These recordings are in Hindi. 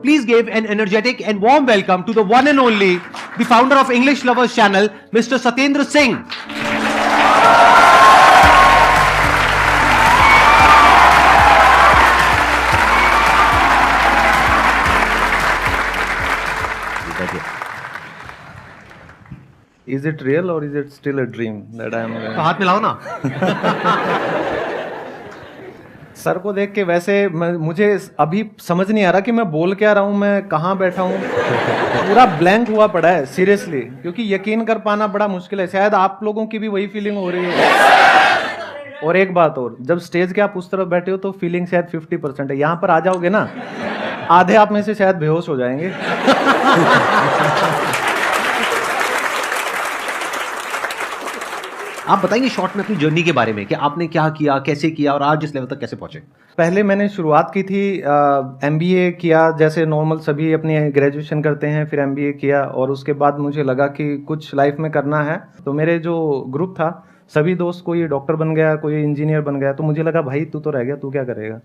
Please give an energetic and warm welcome to the one and only, the founder of English Lovers channel, Mr. Satyendra Singh. Is it real or is it still a dream that I am? तो हाथ मिलाओ ना. सर को देख के वैसे मुझे अभी समझ नहीं आ रहा कि मैं बोल क्या रहा हूँ, मैं कहाँ बैठा हूँ. पूरा ब्लैंक हुआ पड़ा है सीरियसली, क्योंकि यकीन कर पाना बड़ा मुश्किल है. शायद आप लोगों की भी वही फीलिंग हो रही है. और एक बात और, जब स्टेज के आप उस तरफ बैठे हो तो फीलिंग शायद 50% है. यहाँ पर आ जाओगे ना, आधे आप में से शायद बेहोश हो जाएंगे. आप बताएंगे शॉर्ट में अपनी जर्नी के बारे में कि आपने क्या किया, कैसे किया और आज इस लेवल तक कैसे पहुंचे. पहले मैंने शुरुआत की थी, MBA किया, जैसे नॉर्मल सभी अपनी ग्रेजुएशन करते हैं, फिर MBA किया. और उसके बाद मुझे लगा कि कुछ लाइफ में करना है. तो मेरे जो ग्रुप था, सभी दोस्त, कोई डॉक्टर बन गया, कोई इंजीनियर बन गया. तो मुझे लगा भाई तू तो रह गया, तू क्या करेगा.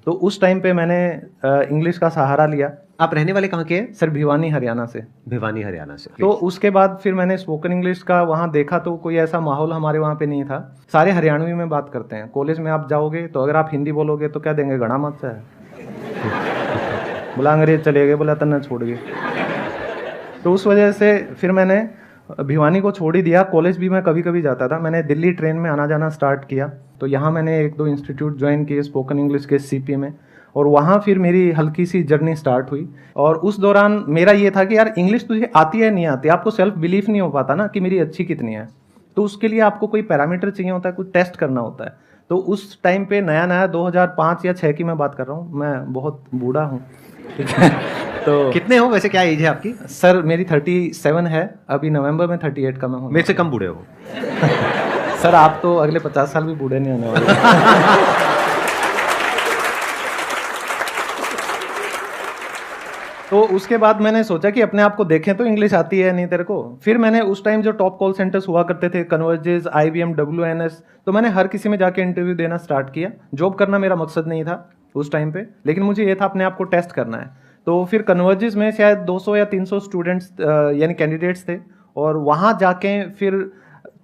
तो उस टाइम पे मैंने इंग्लिश का सहारा लिया. आप रहने वाले कहाँ के हैं? सर भिवानी हरियाणा से. भिवानी हरियाणा से. तो उसके बाद फिर मैंने स्पोकन इंग्लिश का वहाँ देखा, तो कोई ऐसा माहौल हमारे वहाँ पे नहीं था. सारे हरियाणवी में बात करते हैं. कॉलेज में आप जाओगे तो अगर आप हिंदी बोलोगे तो क्या देंगे, गणा मत से है. बोला अंग्रेज चले गए, बोला तन्ना छोड़ गए. तो उस वजह से फिर मैंने भिवानी को छोड़ ही दिया. कॉलेज भी मैं कभी कभी जाता था. मैंने दिल्ली ट्रेन में आना जाना स्टार्ट किया. तो यहाँ मैंने 1-2 इंस्टीट्यूट ज्वाइन किए स्पोकन इंग्लिश के CP में. और वहाँ फिर मेरी हल्की सी जर्नी स्टार्ट हुई. और उस दौरान मेरा ये था कि यार इंग्लिश तुझे आती है नहीं आती, आपको सेल्फ बिलीफ नहीं हो पाता ना कि मेरी अच्छी कितनी है. तो उसके लिए आपको कोई पैरामीटर चाहिए होता है, कुछ टेस्ट करना होता है. तो उस टाइम पे नया नया 2005 या 6 की मैं बात कर रहा हूँ. मैं बहुत बूढ़ा हूँ, ठीक है. तो कितने हो वैसे, क्या एज है आपकी? सर मेरी 37 है. अभी नवंबर में 38 का मैं हूँ. मेरे से कम बूढ़े हो. सर आप तो अगले 50 साल भी बूढ़े नहीं होने वाले. तो उसके बाद मैंने सोचा कि अपने आप को देखें तो इंग्लिश आती है नहीं तेरे को. फिर मैंने उस टाइम जो टॉप कॉल सेंटर्स हुआ करते थे, कन्वर्जेस, IBM, WNS, तो मैंने हर किसी में जाके इंटरव्यू देना स्टार्ट किया. जॉब करना मेरा मकसद नहीं था उस टाइम पे, लेकिन मुझे ये था अपने आप को टेस्ट करना है. तो फिर कन्वर्जेस में शायद 200 या 300 स्टूडेंट्स यानी कैंडिडेट्स थे. और वहाँ जाके फिर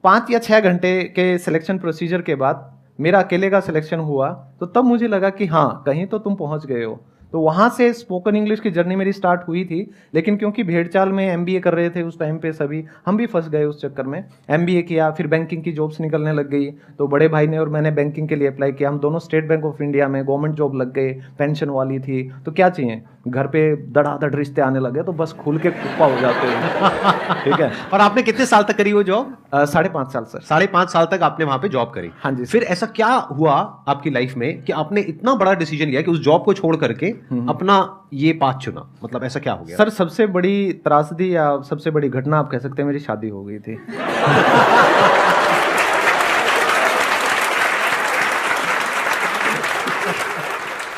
5 या 6 घंटे के सिलेक्शन प्रोसीजर के बाद मेरा अकेले का सिलेक्शन हुआ. तो तब मुझे लगा कि हाँ कहीं तो तुम पहुँच गए हो. तो वहाँ से स्पोकन इंग्लिश की जर्नी मेरी स्टार्ट हुई थी. लेकिन क्योंकि भेड़चाल में MBA कर रहे थे उस टाइम पे सभी, हम भी फंस गए उस चक्कर में. MBA किया, फिर बैंकिंग की जॉब्स निकलने लग गई. तो बड़े भाई ने और मैंने बैंकिंग के लिए अप्लाई किया. हम दोनों स्टेट बैंक ऑफ इंडिया में गवर्नमेंट जॉब लग गए, पेंशन वाली थी. तो क्या चाहिए, घर पे धड़ाधड़ रिश्ते आने लगे तो बस खुल के कुप्पा हो जाते हैं. ठीक है. और आपने कितने साल तक करी वो जॉब? 5.5 साल सर. 5.5 साल तक आपने वहां पे जॉब करी. हाँ जी. फिर ऐसा क्या हुआ आपकी लाइफ में कि आपने इतना बड़ा डिसीजन लिया कि उस जॉब को छोड़ करके अपना ये पाथ चुना? मतलब ऐसा क्या हो गया? सर सबसे बड़ी त्रासदी या सबसे बड़ी घटना आप कह सकते हैं, मेरी शादी हो गई थी.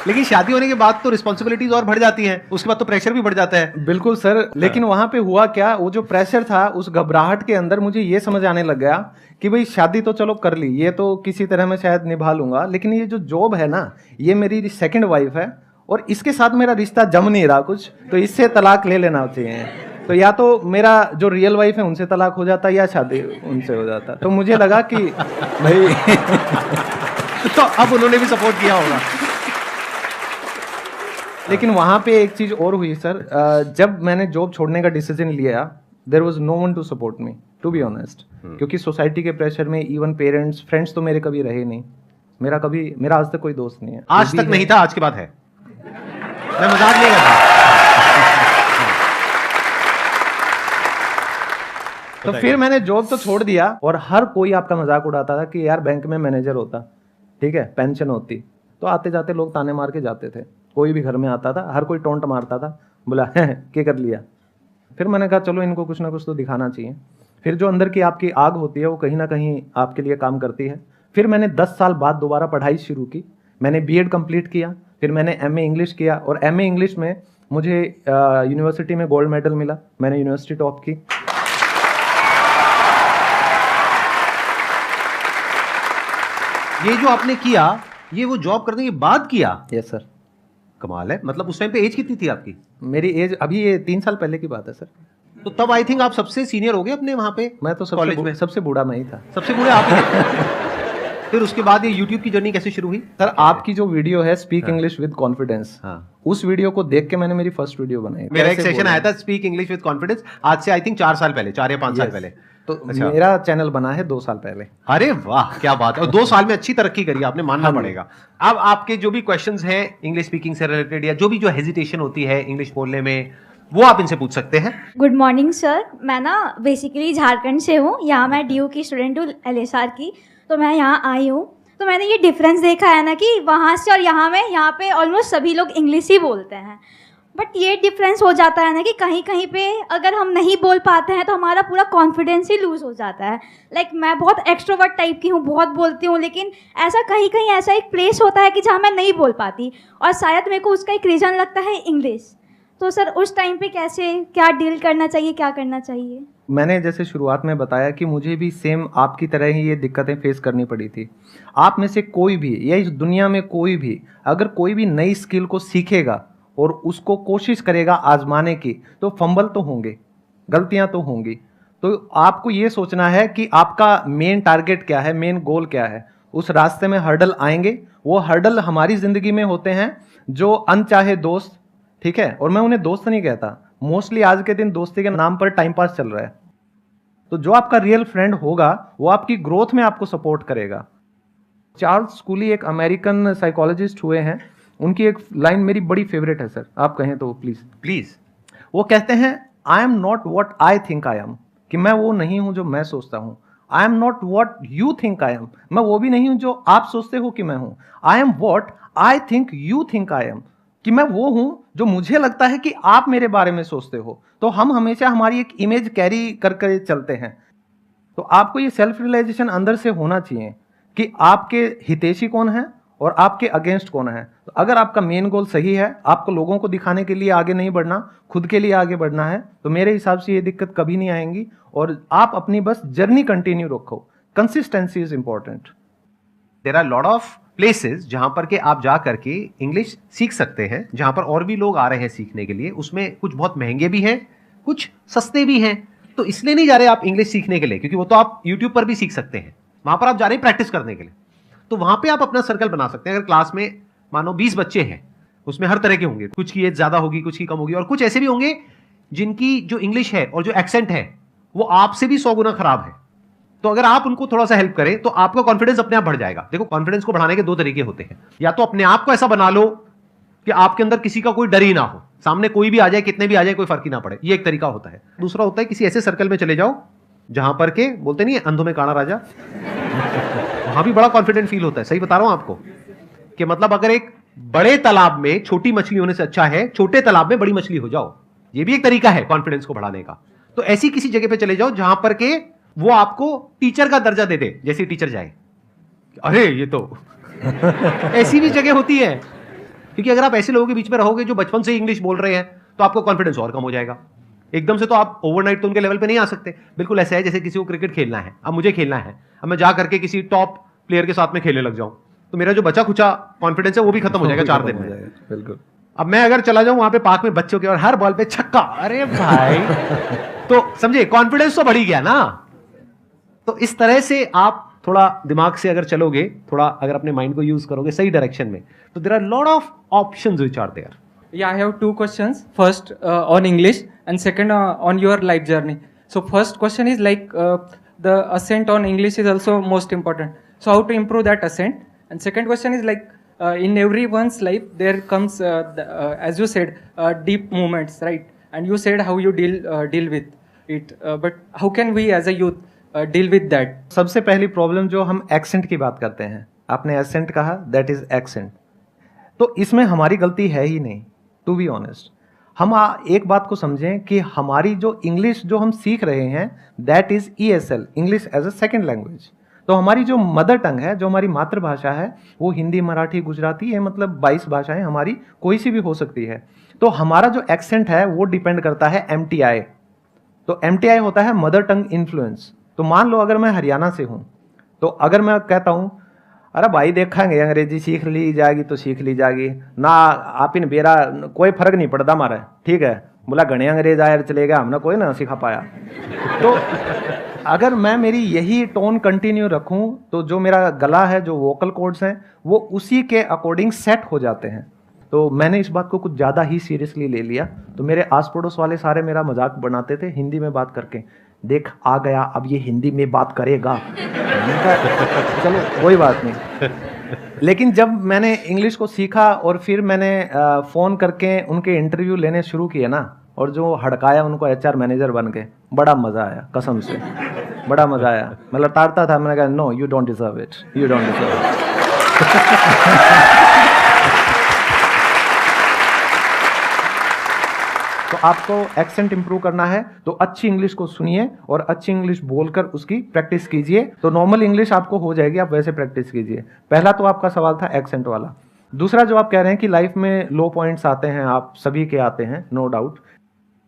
लेकिन शादी होने के बाद तो रिस्पॉन्सिबिलिटीज और बढ़ जाती हैं, उसके बाद तो प्रेशर भी बढ़ जाता है. बिल्कुल सर. लेकिन वहां पे हुआ क्या, वो जो प्रेशर था, उस घबराहट के अंदर मुझे ये समझ आने लग गया कि भाई शादी तो चलो कर ली, ये तो किसी तरह मैं शायद निभा लूंगा, लेकिन ये जो जॉब है ना, ये मेरी सेकंड वाइफ है और इसके साथ मेरा रिश्ता जम नहीं रहा कुछ, तो इससे तलाक ले लेना चाहिए. तो या तो मेरा जो रियल वाइफ है उनसे तलाक हो जाता या शादी उनसे हो जाता. तो मुझे लगा कि भाई तो अब उन्होंने भी सपोर्ट किया होगा. लेकिन वहां पे एक चीज और हुई सर. जब मैंने जॉब छोड़ने का डिसीजन लिया, there was no one to support me, to be honest. क्योंकि सोसाइटी के प्रेशर में इवन पेरेंट्स, फ्रेंड्स तो मेरे कभी रहे नहीं. मेरा आज तक कोई दोस्त नहीं है. आज तक नहीं था, आज के बाद है. मैं मजाक नहीं कर रहा. तो फिर मैंने जॉब तो छोड़ दिया और हर कोई आपका मजाक उड़ाता था कि यार बैंक में मैनेजर होता, ठीक है, पेंशन होती. तो आते जाते लोग ताने मार के जाते थे. कोई भी घर में आता था, हर कोई टोंट मारता था, बोला क्या कर लिया. फिर मैंने कहा चलो इनको कुछ ना कुछ तो दिखाना चाहिए. फिर जो अंदर की आपकी आग होती है वो कहीं ना कहीं आपके लिए काम करती है. फिर मैंने 10 साल बाद दोबारा पढ़ाई शुरू की. मैंने B.Ed कंप्लीट किया, फिर मैंने MA इंग्लिश किया और MA इंग्लिश में मुझे यूनिवर्सिटी में गोल्ड मेडल मिला. मैंने यूनिवर्सिटी टॉप की. ये जो आपने किया, ये वो जॉब करने के बाद किया? Yes sir. कमाल है। मतलब उस टाइम पे एज कितनी थी आपकी? मेरी एज अभी ये 3 साल पहले की बात है सर। तो तब आई थिंक आप सबसे सीनियर हो गए अपने वहाँ पे? मैं तो कॉलेज में सबसे बूढ़ा मैं ही था। सबसे बूढ़े आप ही थे। फिर उसके बाद ये यूट्यूब की जर्नी कैसे शुरू हुई? सर आपकी जो वीडियो है स्पीक इंग्लिश विद कॉन्फिडेंस, उस वीडियो को देख के मैंने मेरी फर्स्ट वीडियो बनाई। मेरा एक सेशन आया था स्पीक इंग्लिश विद कॉन्फिडेंस, आज से आई थिंक 4 साल पहले, 4 या 5 साल पहले। तो मेरा चैनल बना है 2 साल पहले। अरे वाह क्या बात है। और 2 साल में अच्छी तरक्की करी आपने, मानना पड़ेगा। अब आपके जो भी क्वेश्चंस हैं इंग्लिश स्पीकिंग से रिलेटेड या जो भी हेजिटेशन होती है इंग्लिश बोलने में, वो आप इनसे पूछ सकते हैं। गुड मॉर्निंग सर, मैं ना बेसिकली झारखंड से हूँ। यहाँ मैं DU की स्टूडेंट हूँ, LSR की। तो मैं यहाँ आई हूँ, तो मैंने ये डिफरेंस देखा है ना कि वहाँ से और यहाँ पे ऑलमोस्ट सभी लोग इंग्लिश ही बोलते हैं। बट ये डिफरेंस हो जाता है ना कि कहीं कहीं पे अगर हम नहीं बोल पाते हैं तो हमारा पूरा कॉन्फिडेंस ही लूज़ हो जाता है। लाइक मैं बहुत एक्सट्रोवर्ट टाइप की हूँ, बहुत बोलती हूँ, लेकिन ऐसा कहीं कहीं ऐसा एक प्लेस होता है कि जहाँ मैं नहीं बोल पाती, और शायद मेरे को उसका एक रीज़न लगता है इंग्लिश। तो सर उस टाइम पे कैसे क्या डील करना चाहिए, क्या करना चाहिए? मैंने जैसे शुरुआत में बताया कि मुझे भी सेम आपकी तरह ही ये दिक्कतें फेस करनी पड़ी थी। आप में से कोई भी या इस दुनिया में कोई भी अगर कोई भी नई स्किल को सीखेगा और उसको कोशिश करेगा आजमाने की, तो फंबल तो होंगे, गलतियां तो होंगी। तो आपको ये सोचना है कि आपका मेन टारगेट क्या है, मेन गोल क्या है। उस रास्ते में हर्डल आएंगे, वो हर्डल हमारी ज़िंदगी में होते हैं जो अनचाहे दोस्त, ठीक है, और मैं उन्हें दोस्त नहीं कहता, मोस्टली आज के दिन दोस्ती के नाम पर टाइम पास चल रहा है। तो जो आपका रियल फ्रेंड होगा वो आपकी ग्रोथ में आपको सपोर्ट करेगा। चार्ल्स स्कूली एक अमेरिकन साइकोलॉजिस्ट हुए हैं, उनकी एक लाइन मेरी बड़ी फेवरेट है सर, आप कहें तो प्लीज। वो कहते हैं I am not what I think I am, कि मैं वो नहीं हूं जो मैं सोचता हूं। I am not what you think I am, मैं वो भी नहीं हूं जो आप सोचते हो कि मैं हूं। I am what I think you think I am, कि मैं वो हूं जो मुझे लगता है कि आप मेरे बारे में सोचते हो। तो हम हमेशा हमारी एक इमेज कैरी करके चलते हैं। तो आपको ये सेल्फ रियलाइजेशन अंदर से होना चाहिए कि आपके हितैषी कौन है और आपके अगेंस्ट कौन है। तो अगर आपका मेन गोल सही है, आपको लोगों को दिखाने के लिए आगे नहीं बढ़ना, खुद के लिए आगे बढ़ना है, तो मेरे हिसाब से ये दिक्कत कभी नहीं आएंगी। और आप अपनी बस जर्नी कंटिन्यू रखो, consistency is important. There are lot of places जहां पर के आप जा करके इंग्लिश सीख सकते हैं, जहां पर और भी लोग आ रहे हैं सीखने के लिए। उसमें कुछ बहुत महंगे भी हैं, कुछ सस्ते भी हैं। तो इसलिए नहीं जा रहे आप इंग्लिश सीखने के लिए, क्योंकि वो तो आप यूट्यूब पर भी सीख सकते हैं। वहां पर आप जा रहे हैं प्रैक्टिस करने के लिए, तो वहां पे आप अपना सर्कल बना सकते हैं। अगर क्लास में मानो 20 बच्चे हैं, उसमें हर तरह के होंगे, कुछ की एज ज्यादा होगी, कुछ की कम होगी, और कुछ ऐसे भी होंगे जिनकी जो इंग्लिश है और जो एक्सेंट है वो आपसे भी 100 गुना खराब है। तो अगर आप उनको थोड़ा सा हेल्प करें तो आपका कॉन्फिडेंस अपने आप बढ़ जाएगा। देखो, कॉन्फिडेंस को बढ़ाने के 2 तरीके होते हैं। या तो अपने आप को ऐसा बना लो कि आपके अंदर किसी का कोई डर ही ना हो, सामने कोई भी आ जाए, कितने भी आ जाए, कोई फर्क ही ना पड़े, ये एक तरीका होता है। दूसरा होता है किसी ऐसे सर्कल में चले जाओ जहां पर के बोलते नहीं है अंधों में काना राजा, वहां भी बड़ा कॉन्फिडेंट फील होता है। सही बता रहा हूं आपको कि मतलब अगर एक बड़े तालाब में छोटी मछली होने से अच्छा है छोटे तालाब में बड़ी मछली हो जाओ, ये भी एक तरीका है कॉन्फिडेंस को बढ़ाने का। तो ऐसी किसी जगह पे चले जाओ जहां पर के वो आपको टीचर का दर्जा दे दे, जैसे टीचर जाए, अरे ये तो ऐसी भी जगह होती है। क्योंकि अगर आप ऐसे लोगों के बीच में रहोगे जो बचपन से इंग्लिश बोल रहे हैं, तो आपका कॉन्फिडेंस और कम हो जाएगा। एकदम से तो आप ओवरनाइट तो उनके लेवल पे नहीं आ सकते। बिल्कुल ऐसा है जैसे किसी को क्रिकेट खेलना है, अब मुझे खेलना है, अब मैं जा करके किसी टॉप प्लेयर के साथ में खेलने लग जाऊं, तो मेरा जो बचा खुचा कॉन्फिडेंस है वो भी खत्म हो जाएगा 4 दिन में। बिल्कुल। अब मैं अगर चला जाऊं वहां पे पार्क में बच्चों के और हर बॉल पे छक्का, अरे भाई तो समझे कॉन्फिडेंस तो बढ़ ही गया ना। तो इस तरह से आप थोड़ा दिमाग से अगर चलोगे, थोड़ा अगर अपने माइंड को यूज करोगे सही डायरेक्शन में, तो there are lot of options which are there. Yeah, I have 2 questions. First on English and second on your life journey. So first question is like the accent on English is also most important. So how to improve that accent? And second question is like in everyone's life there comes as you said deep moments, right? And you said how you deal with it. But how can we as a youth deal with that? सबसे पहली प्रॉब्लम जो हम एक्सेंट की बात करते हैं, आपने एसेंट कहा, दैट इज एक्सेंट। तो इसमें हमारी गलती है ही नहीं, टू बी ऑनेस्ट। हम एक बात को समझें कि हमारी जो इंग्लिश जो हम सीख रहे हैं that is ESL, English as a second language. तो हमारी जो मदर टंग है, जो हमारी मातृभाषा है, वो हिंदी, मराठी, गुजराती है, मतलब 22 भाषाएं हमारी कोई सी भी हो सकती है। तो हमारा जो एक्सेंट है वो डिपेंड करता है MTI। तो MTI होता है मदर टंग इन्फ्लुएंस। तो मान लो अगर मैं हरियाणा से हूं, तो अगर मैं कहता हूं अरे भाई देखेंगे, अंग्रेजी सीख ली जाएगी तो सीख ली जाएगी ना, आप इन बेरा कोई फर्क नहीं पड़ता हमारा, ठीक है। बोला घने अंग्रेज आए चले गया, हमने कोई ना सिखा पाया। तो अगर मैं मेरी यही टोन कंटिन्यू रखूं तो जो मेरा गला है, जो वोकल कॉर्ड्स हैं, वो उसी के अकॉर्डिंग सेट हो जाते हैं। तो मैंने इस बात को कुछ ज़्यादा ही सीरियसली ले लिया। तो मेरे आस पड़ोस वाले सारे मेरा मजाक बनाते थे हिंदी में बात करके, देख आ गया अब ये हिंदी में बात करेगा। चलो कोई बात नहीं। लेकिन जब मैंने इंग्लिश को सीखा और फिर मैंने फ़ोन करके उनके इंटरव्यू लेने शुरू किए ना, और जो हड़काया उनको HR मैनेजर बन के, बड़ा मज़ा आया, कसम से बड़ा मज़ा आया। मैं लताड़ता था, मैंने कहा no you don't deserve it, you don't deserve it. तो आपको एक्सेंट इंप्रूव करना है तो अच्छी इंग्लिश को सुनिए और अच्छी इंग्लिश बोलकर उसकी प्रैक्टिस कीजिए, तो नॉर्मल इंग्लिश आपको हो जाएगी, आप वैसे प्रैक्टिस कीजिए। पहला तो आपका सवाल था एक्सेंट वाला। दूसरा जो आप कह रहे हैं कि लाइफ में लो पॉइंट्स आते हैं, आप सभी के आते हैं, नो डाउट।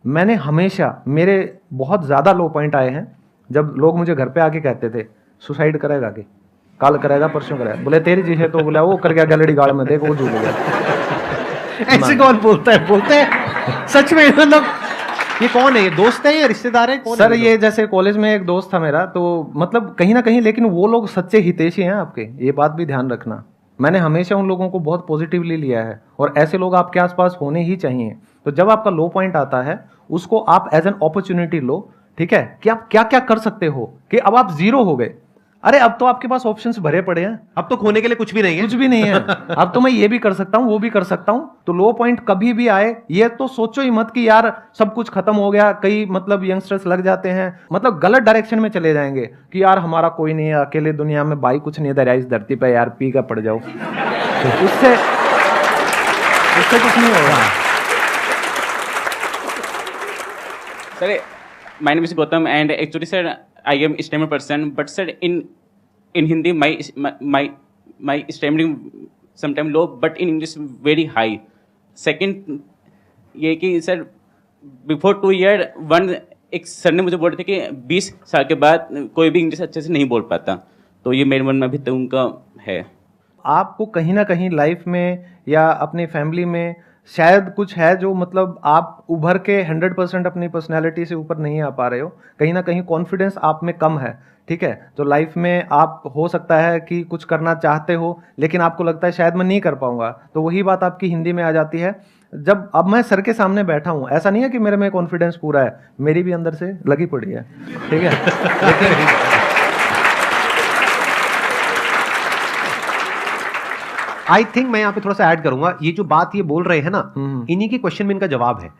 मैंने हमेशा, मेरे बहुत ज़्यादा लो पॉइंट आए हैं जब लोग मुझे घर पे आके कहते थे सुसाइड करेगा कि कल करेगा परसों करेगा। बोले तेरी जी है तो बोला वो कर गया गलड़ी गाड़ में, देखो वो झूल गया। ऐसे कौन बोलता है? बोलते हैं सच में? मतलब ये कौन है? ये दोस्त है या रिश्तेदार है? कौन सर है? ये जैसे कॉलेज में एक दोस्त था मेरा, तो मतलब कहीं ना कहीं, लेकिन वो लोग सच्चे हितैषी हैं आपके, ये बात भी ध्यान रखना। मैंने हमेशा उन लोगों को बहुत पॉजिटिवली लिया है और ऐसे लोग आपके आसपास होने ही चाहिए। तो जब आपका लो पॉइंट आता है उसको आप एज एन अपॉर्चुनिटी लो, ठीक है, कि आप क्या क्या कर सकते हो, कि अब आप जीरो हो गए, अरे अब तो आपके पास ऑप्शंस भरे पड़े हैं, अब तो खोने के लिए कुछ भी नहीं है, कुछ भी नहीं है। अब तो मैं ये भी कर सकता हूँ, वो भी कर सकता हूँ। तो लो पॉइंट कभी भी आए ये तो सोचो ही मत कि यार सब कुछ खत्म हो गया। कई मतलब यंगस्टर्स लग जाते हैं, मतलब गलत डायरेक्शन में चले जाएंगे कि यार हमारा कोई नहीं है, अकेले दुनिया में भाई कुछ नहीं है इस धरती पे, यार पी का पड़ जाओ। उससे कुछ नहीं होगा। Sir, my name is Gautam and actually sir I am STEM person, but sir in Hindi my STEM sometimes low, but in English very high. Second ये कि सर बिफोर 2 year एक सर ने मुझे बोल रहे थे कि 20 साल के बाद कोई भी इंग्लिश अच्छे से नहीं बोल पाता, तो ये मेरे मन में अभी तक उनका है। आपको कहीं ना कहीं लाइफ में या अपनी फैमिली में शायद कुछ है जो मतलब आप उभर के 100% अपनी पर्सनैलिटी से ऊपर नहीं आ पा रहे हो, कहीं ना कहीं कॉन्फिडेंस आप में कम है, ठीक है। तो लाइफ में आप हो सकता है कि कुछ करना चाहते हो लेकिन आपको लगता है शायद मैं नहीं कर पाऊंगा, तो वही बात आपकी हिंदी में आ जाती है। जब अब मैं सर के सामने बैठा हूँ, ऐसा नहीं है कि मेरे में कॉन्फिडेंस पूरा है, मेरी भी अंदर से लगी पड़ी है, ठीक है। लेकिन आई थिंक मैं यहाँ पे थोड़ा सा ऐड करूंगा, ये जो बात ये बोल रहे हैं ना, इन्हीं के क्वेश्चन में इनका जवाब है।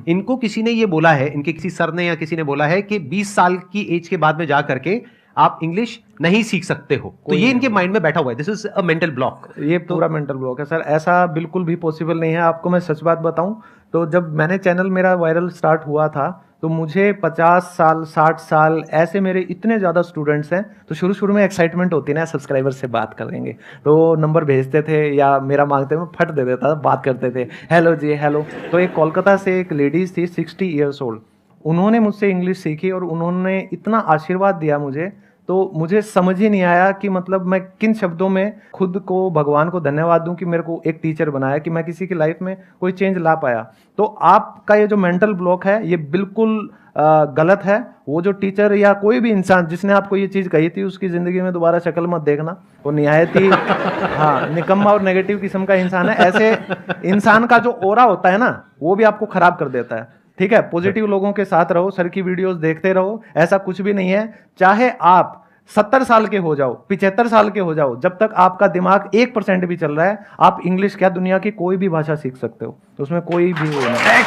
इनको किसी ने ये बोला है, इनके किसी सर ने या किसी ने बोला है कि 20 साल की एज के बाद में जा करके आप इंग्लिश नहीं सीख सकते हो, तो ये इनके माइंड में बैठा हुआ है, this is a mental block. ये पूरा मेंटल ब्लॉक है सर, ऐसा बिल्कुल भी पॉसिबल नहीं है। आपको मैं सच बात बताऊं तो जब मैंने चैनल मेरा वायरल स्टार्ट हुआ था तो मुझे 50 साल 60 साल ऐसे मेरे इतने ज़्यादा स्टूडेंट्स हैं, तो शुरू में एक्साइटमेंट होती है ना, सब्सक्राइबर से बात करेंगे, तो नंबर भेजते थे या मेरा मांगते, मैं फट दे देता था, बात करते थे, हेलो जी हेलो। तो एक कोलकाता से एक लेडीज़ थी 60 ईयर्स ओल्ड, उन्होंने मुझसे इंग्लिश सीखी और उन्होंने इतना आशीर्वाद दिया मुझे, तो मुझे समझ ही नहीं आया कि मतलब मैं किन शब्दों में खुद को भगवान को धन्यवाद दूं कि मेरे को एक टीचर बनाया, कि मैं किसी की लाइफ में कोई चेंज ला पाया। तो आपका ये जो मेंटल ब्लॉक है ये बिल्कुल गलत है। वो जो टीचर या कोई भी इंसान जिसने आपको ये चीज़ कही थी उसकी ज़िंदगी में दोबारा शक्ल मत देखना, वो निहायत ही हाँ निकम्मा और नेगेटिव किस्म का इंसान है। ऐसे इंसान का जो ओरा होता है ना वो भी आपको ख़राब कर देता है, ठीक है। पॉजिटिव लोगों के साथ रहो, सर की वीडियोस देखते रहो, ऐसा कुछ भी नहीं है। चाहे आप 70 साल के हो जाओ, 75 साल के हो जाओ, जब तक आपका दिमाग 1% भी चल रहा है, आप इंग्लिश क्या दुनिया की कोई भी भाषा सीख सकते हो, तो उसमें कोई भी वो नहीं।